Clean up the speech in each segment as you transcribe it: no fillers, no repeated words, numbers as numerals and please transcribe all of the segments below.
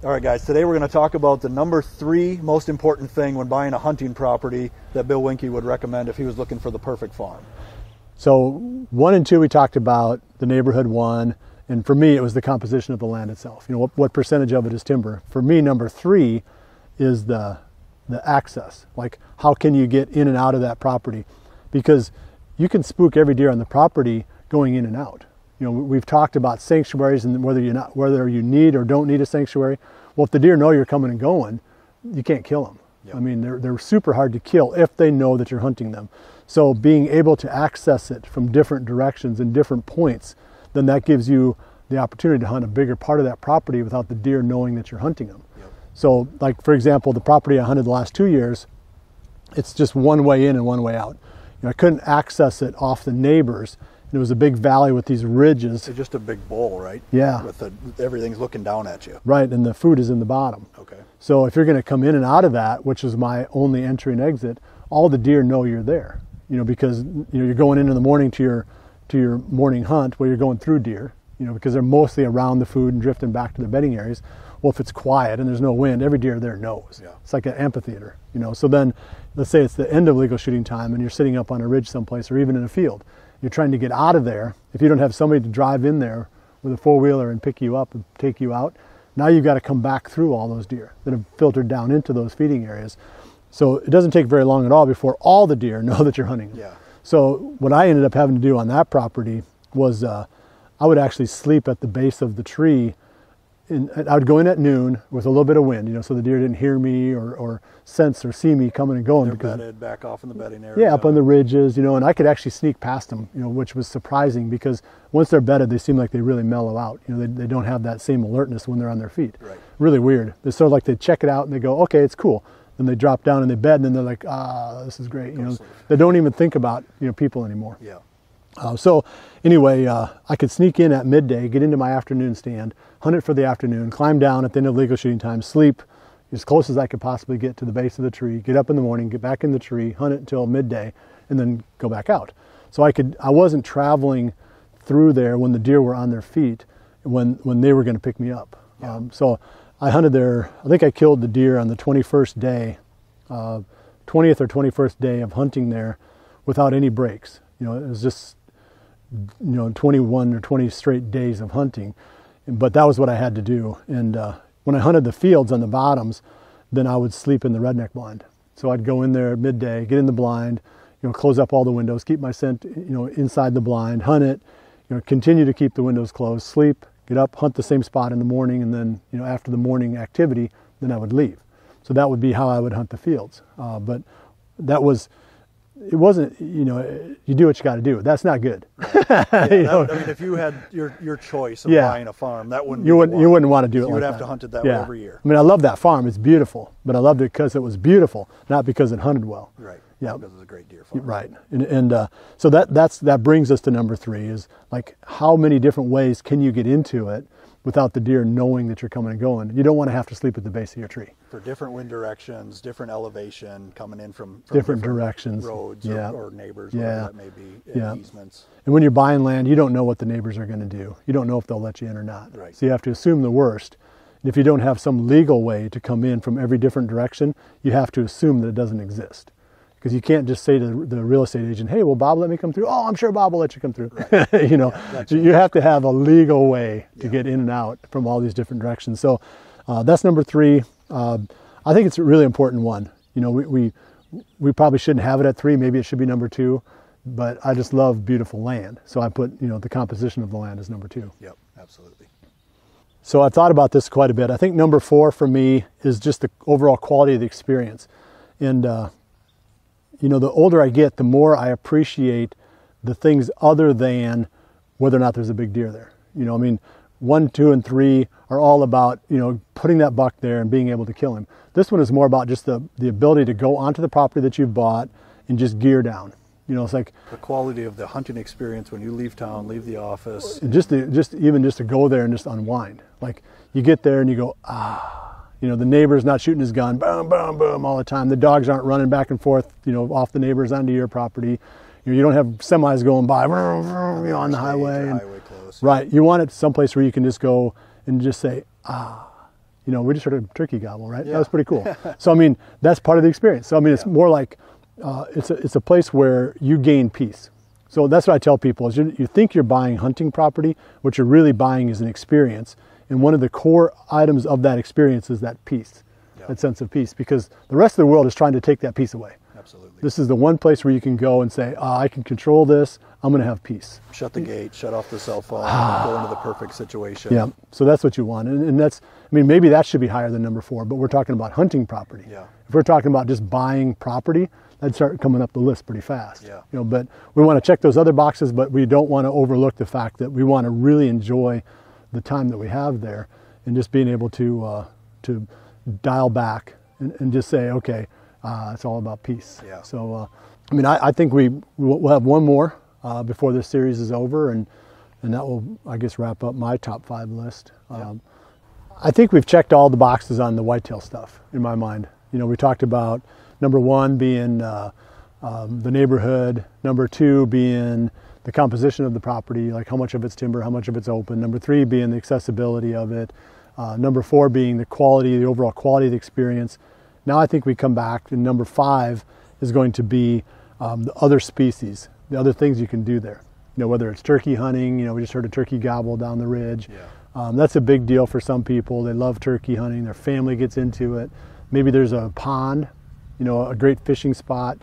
All right, guys, today we're going to talk about the number 3 most important thing when buying a hunting property that Bill Winke would recommend if he was looking for the perfect farm. So 1 and 2 we talked about, the neighborhood one, and for me it was the composition of the land itself. You know, what percentage of it is timber. For me, number 3 is the access. Like, how can you get in and out of that property? Because you can spook every deer on the property going in and out. You know, we've talked about sanctuaries and whether you need or don't need a sanctuary. Well, if the deer know you're coming and going, you can't kill them. Yep. I mean, they're super hard to kill if they know that you're hunting them. So being able to access it from different directions and different points, then that gives you the opportunity to hunt a bigger part of that property without the deer knowing that you're hunting them. Yep. So, like, for example, the property I hunted the last 2 years, it's just one way in and one way out. You know, I couldn't access it off the neighbors. It was a big valley with these ridges. It's just a big bowl, right? Yeah. Everything's looking down at you. Right, and the food is in the bottom. Okay. So if you're going to come in and out of that, which is my only entry and exit, all the deer know you're there. You know, because you're going in the morning to your morning hunt where you're going through deer. You know, because they're mostly around the food and drifting back to their bedding areas. Well, if it's quiet and there's no wind, every deer there knows. Yeah. It's like an amphitheater. You know, so then let's say it's the end of legal shooting time and you're sitting up on a ridge someplace or even in a field. You're trying to get out of there. If you don't have somebody to drive in there with a four-wheeler and pick you up and take you out, now you've got to come back through all those deer that have filtered down into those feeding areas. So it doesn't take very long at all before all the deer know that you're hunting them. Yeah. So what I ended up having to do on that property was I would actually sleep at the base of the tree. I would go in at noon with a little bit of wind, you know, so the deer didn't hear me or sense or see me coming and going. They're bedded back off in the bedding area. Yeah, up on the ridges, you know, and I could actually sneak past them, you know, which was surprising because once they're bedded, they seem like they really mellow out. You know, they don't have that same alertness when they're on their feet. Right. Really weird. It's sort of like they check it out and they go, okay, it's cool. Then they drop down and they bed and then they're like, this is great. You know, they don't even think about, you know, people anymore. Yeah. So anyway, I could sneak in at midday, get into my afternoon stand, hunt it for the afternoon, climb down at the end of legal shooting time, sleep as close as I could possibly get to the base of the tree, get up in the morning, get back in the tree, hunt it until midday, and then go back out. So I wasn't traveling through there when the deer were on their feet, when they were going to pick me up. Yeah. So I hunted there. I think I killed the deer on the 21st day, 20th or 21st day of hunting there without any breaks. You know, it was just, you know, 21 or 20 straight days of hunting, but that was what I had to do. And when I hunted the fields on the bottoms, then I would sleep in the redneck blind. So I'd go in there at midday, get in the blind, you know, close up all the windows, keep my scent, you know, inside the blind, hunt it, you know, continue to keep the windows closed, sleep, get up, hunt the same spot in the morning, and then, you know, after the morning activity, then I would leave. So that would be how I would hunt the fields. But that was, it wasn't, you know, you do what you got to do. That's not good. Yeah, I mean, if you had your choice of buying a farm, that wouldn't you wouldn't want to do it. You would have to hunt it that way every year. I mean, I love that farm. It's beautiful, but I loved it because it was beautiful, not because it hunted well. Right. Yeah. Because it's a great deer farm. Right. And so that brings us to number 3 is like, how many different ways can you get into it without the deer knowing that you're coming and going? You don't want to have to sleep at the base of your tree. For different wind directions, different elevation, coming in from different directions, roads or neighbors, whatever that may be, easements. And when you're buying land, you don't know what the neighbors are going to do. You don't know if they'll let you in or not. Right. So you have to assume the worst. And if you don't have some legal way to come in from every different direction, you have to assume that it doesn't exist. Because you can't just say to the real estate agent, hey, will Bob let me come through? Oh, I'm sure Bob will let you come through. Right. You know, you have to have a legal way to get in and out from all these different directions. So that's number 3. I think it's a really important one. You know, we probably shouldn't have it at 3. Maybe it should be number 2. But I just love beautiful land. So I put, you know, the composition of the land as number 2. Yep, absolutely. So I've thought about this quite a bit. I think number 4 for me is just the overall quality of the experience. And you know, the older I get, the more I appreciate the things other than whether or not there's a big deer there. You know, I mean, 1, 2, and 3 are all about, you know, putting that buck there and being able to kill him. This one is more about just the ability to go onto the property that you've bought and just gear down. You know, it's like the quality of the hunting experience when you leave town, leave the office. Just to go there and just unwind. Like you get there and you go, you know, the neighbor's not shooting his gun, boom, boom, boom, all the time. The dogs aren't running back and forth, you know, off the neighbors onto your property. You don't have semis going by, you know, on the highway. Highway close. Right. You want it someplace where you can just go and just say, you You know, we just heard a turkey gobble, right? Yeah. That was pretty cool. So I mean, that's part of the experience. So I mean, it's more like it's a place where you gain peace. So that's what I tell people is you think you're buying hunting property, what you're really buying is an experience. And one of the core items of that experience is that peace, that sense of peace, because the rest of the world is trying to take that peace away. Absolutely. This is the one place where you can go and say, I can control this, I'm going to have peace. Shut the gate, shut off the cell phone, go into the perfect situation. Yeah, so that's what you want. And that's, I mean, maybe that should be higher than number 4, but we're talking about hunting property. Yeah. If we're talking about just buying property, that'd start coming up the list pretty fast. Yeah. You know, but we want to check those other boxes, but we don't want to overlook the fact that we want to really enjoy the time that we have there and just being able to dial back and just say, okay, it's all about peace. Yeah. So, I mean, I think we'll have one more before this series is over, and that will, I guess, wrap up my top 5 list. Yeah. I think we've checked all the boxes on the whitetail stuff in my mind. You know, we talked about number 1 being the neighborhood, number 2 being the composition of the property, like how much of it's timber, how much of it's open, number 3 being the accessibility of it, number 4 being the quality, the overall quality of the experience. Now I think we come back, and number 5 is going to be the other species, the other things you can do there. You know, whether it's turkey hunting, you know, we just heard a turkey gobble down the ridge. Yeah. That's a big deal for some people. They love turkey hunting, their family gets into it. Maybe there's a pond, you know, a great fishing spot.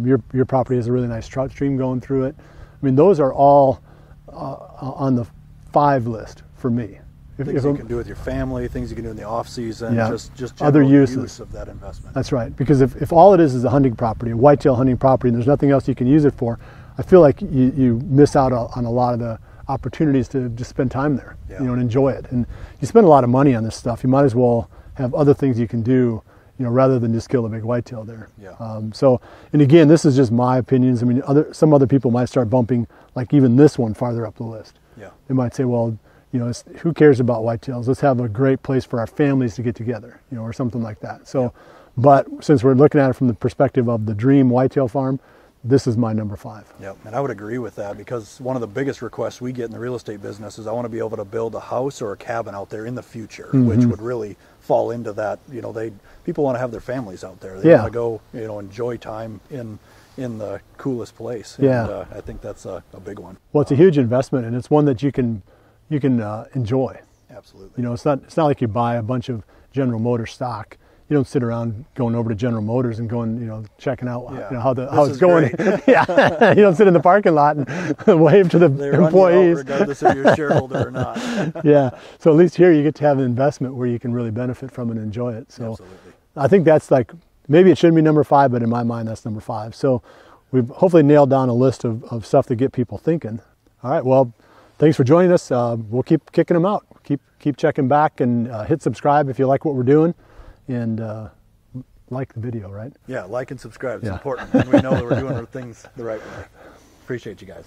Your property has a really nice trout stream going through it. I mean, those are all on the 5 list for me. Things you can do with your family, things you can do in the off season, just other uses use of that investment. That's right, because if all it is a hunting property, a whitetail hunting property, and there's nothing else you can use it for, I feel like you miss out on a lot of the opportunities to just spend time there, you know, and enjoy it. And you spend a lot of money on this stuff, you might as well have other things you can do, you know, rather than just kill a big whitetail there. Yeah. So, and again, this is just my opinions. I mean, some other people might start bumping, like even this one farther up the list. Yeah. They might say, well, you know, who cares about whitetails? Let's have a great place for our families to get together, you know, or something like that. So, but since we're looking at it from the perspective of the dream whitetail farm, this is my number 5. Yep, and I would agree with that, because one of the biggest requests we get in the real estate business is I want to be able to build a house or a cabin out there in the future, which would really fall into that. You know, people want to have their families out there. They want to go, you know, enjoy time in the coolest place. And, I think that's a big one. Well, it's a huge investment, and it's one that you can enjoy. Absolutely. You know, it's not like you buy a bunch of General Motors stock. You don't sit around going over to General Motors and going, you know, checking out you know, how it's going. Yeah, you don't sit in the parking lot and wave to the employees, regardless if you're a shareholder or not. Yeah, so at least here you get to have an investment where you can really benefit from and enjoy it. So absolutely. I think that's like, maybe it shouldn't be number 5, but in my mind that's number 5. So we've hopefully nailed down a list of stuff to get people thinking. All right, well, thanks for joining us. We'll keep kicking them out. Keep checking back, and hit subscribe if you like what we're doing, and like the video, right? Yeah, like and subscribe. It's important, and we know that we're doing our things the right way. Appreciate you guys.